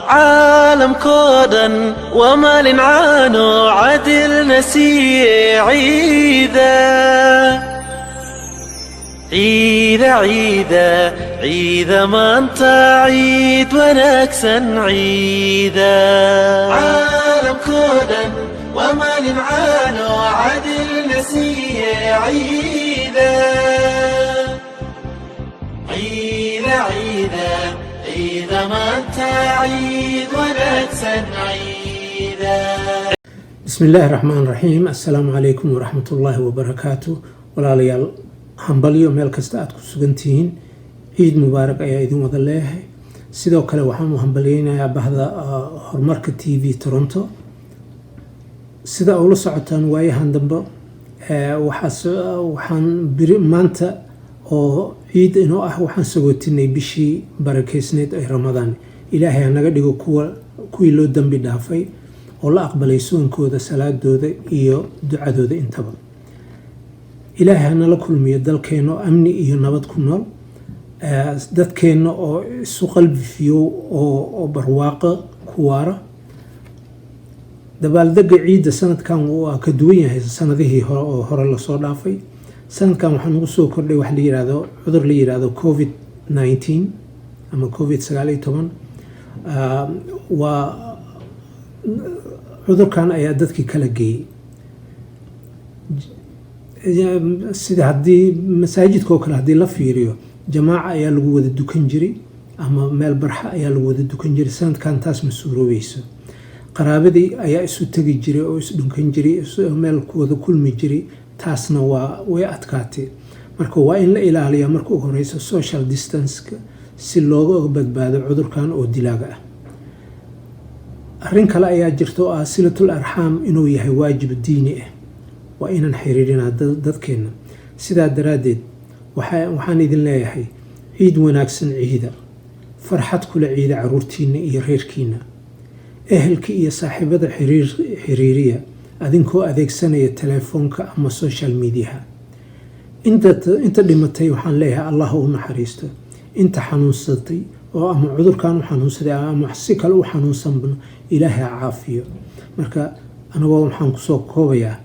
عالم كودا وما لنعانو عدل نسي عيدا عيدا عيدا عيدا ما انت عيد ونكسن عيدا عالم كودا وما لنعانو عدل نسي عيدا عيدا عيدا عيدا ما انت عيد ونكسن عيدا. بسم الله الرحمن الرحيم. السلام عليكم ورحمة الله وبركاته. ولا ليال hambalyo meel kasta aad ku sugantihiin ciid mubaarak ayaa idin wada leeyahay. sidoo kale waxaan u hambaleynayaa bahda horumarka TV Toronto. sida uu la socotaan waayahan dambe waxaan biri maanta oo ciid inoo ah waxaan sagootinay bishii barakeysneed ee Ramadaan. ilaahay naga dhigo kuwii loo dambi dhaafay oo la aqbalay soonkooda, salaadooda iyo ducadooda intaba. ilaahay nala kulmiyo dalkeena oo amni iyo nabad ku nool, dadkeena oo isu qalbi fiyo oo barwaaqo ku waara. dabaaldega ciidda sanadkan waa ka duwan yahay sanadihii hore la soo dhaafay. sanadkan waxaan ugu soo kordhay wax la yiraahdo cudur la yiraahdo COVID-19 ama COVID-19. waa cudurkan ayaa dadkii kala geeyay. sida haddii masaajidka oo kale haddii la fiiriyo jamaaca ayaa lagu wada dukan jiray ama meel barxa ayaa lagu wada dukan jiray. sanadkan taas ma suuroobayso. qaraabadii ayaa isu tagi jiray oo is dhunkan jiray, meel ku wada kulmi jiray. taasna way adkaatay. marka waa in la ilaaliyaa marka ugu horeysa social distance si looga badbaado cudurkan oo dilaaga ah. arrin kale ayaa jirta oo ah silatul arxam inuu yahay waajib diini ah. waa inaan xiriirinaa dadkeena. sidaa daraadeed waxaan idin leeyahay ciid wanaagsan ciida, farxad kula ciida caruurtiina iyo reerkiina, ehelka iyo saaxiibada xiriiriya adinkoo adeegsanaya telefoonka ama social mediaha. inta dhimatay waxaan leeyahay allah u naxariisto. inta xanuunsatay oo ama cudurkan u xanuunsaday ama si kale u xanuunsanba ilaahay caafiyo. marka anagoo waxaan kusoo koobayaa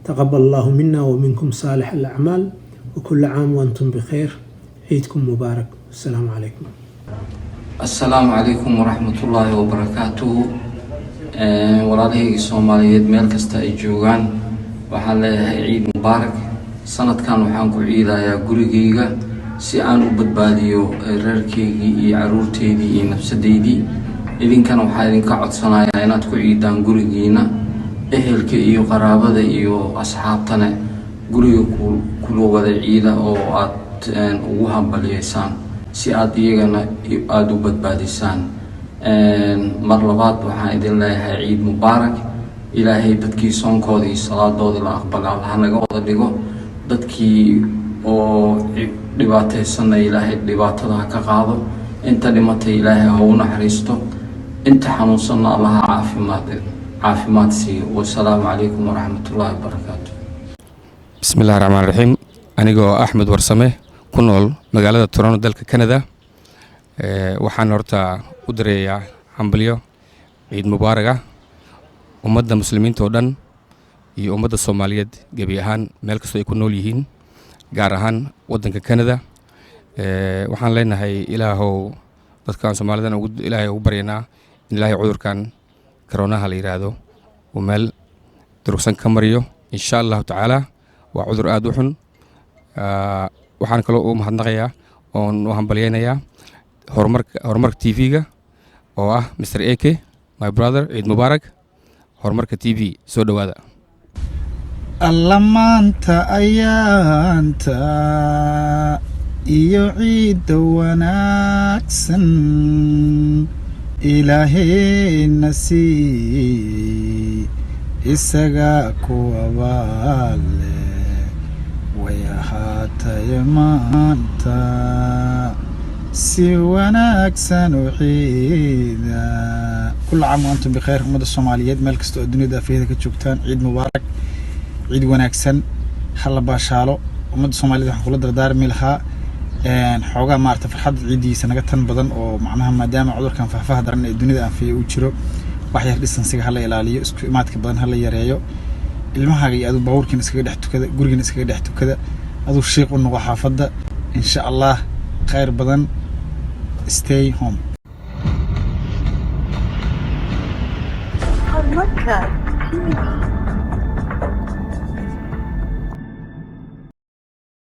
تقبل الله منا ومنكم صالح الأعمال وكل عام وأنتم بخير. عيدكم مبارك. السلام عليكم. السلام عليكم ورحمة الله وبركاته. walaalahayga Soomaaliyeed meel kasta ay joogaan waxaan leeyahay ciid mubaarak. sanadkan waxaan ku ciidayaa gurigayga si aan u badbaadiyo reerkaygii iyo caruurteydii iyo nafsadeydii. idinkana waxaan idinka codsanayaa inaad ku ciidaan gurigiina, ehelka iyo qaraabada iyo asxaabtana guriga kula wada ciida oo aad ugu hambaliyeysaan si aad iyagana aad u badbaadisaan. mar labaad waxaan idin leeyahay ciid mubaarak. ilaahay dadkii soonkooda iyo salaadooda la aqbala ha naga wada dhigo. dadkii oo dhibaataysanna ilaahay dhibaatada ha ka qaado. inta dhimatay ilaahay ha u naxariisto. inta xanuunsanna allah caafimaad siiyo. wassalaamu calaykum waraxmatullaahi wabarakaatu. bismillahi raxmaan raxiim. anigoo axmed warsame ku nool magaalada Toronto dalka Canada. waxaan horta u dareeyaa hambalyo ciid mubaaraga ummadda muslimiinta oo dhan iyo ummadda Soomaaliyeed gabi ahaan meel kastoo ay ku nool yihiin, gaar ahaan waddanka Canada. waxaan leenahay ilaahow dadkan Soomaalidan ilaahay ugu baryanaa in ilaahay cudurkan koronaha la yiraahdo oo meel durugsan ka mariyo insha Allah taala. waa cudur aad u xun. waxaan kaloo u mahadnaqayaa oo u hambalyeynaya horumarka TV-ga oo ah Mr. AK, my brother. ciid mubaarak. horumarka TV soo dhawaada. allamaanta ayaanta iyo ciidda wanaagsan ilaahayna sii isaga kuwabaale way ahaatay maanta si wanaagsan u ciida. كل عام وأنتم بخير. أمد الصوماليات ملك استو الدنيا دافية كتشوكتان. عيد مبارك، عيد وناكسن، حلا باشالو. أمد الصوماليات حقول دردار ملها xoogaa maarta farxad ciidiisa naga tan badan oo macnaha maadaama cudurkan faahfaah daran ee dunida anfiye uu jiro wax yar distansiga hala ilaaliyo isku imaadka badan hala yareeyo ilmahaaga iyo adu baabuurkiina iskaga dhex tukada gurigiina iskaga dhex tukada aduu sheekh u noqo xaafadda insha allah khayr badan stay home Podcast TV.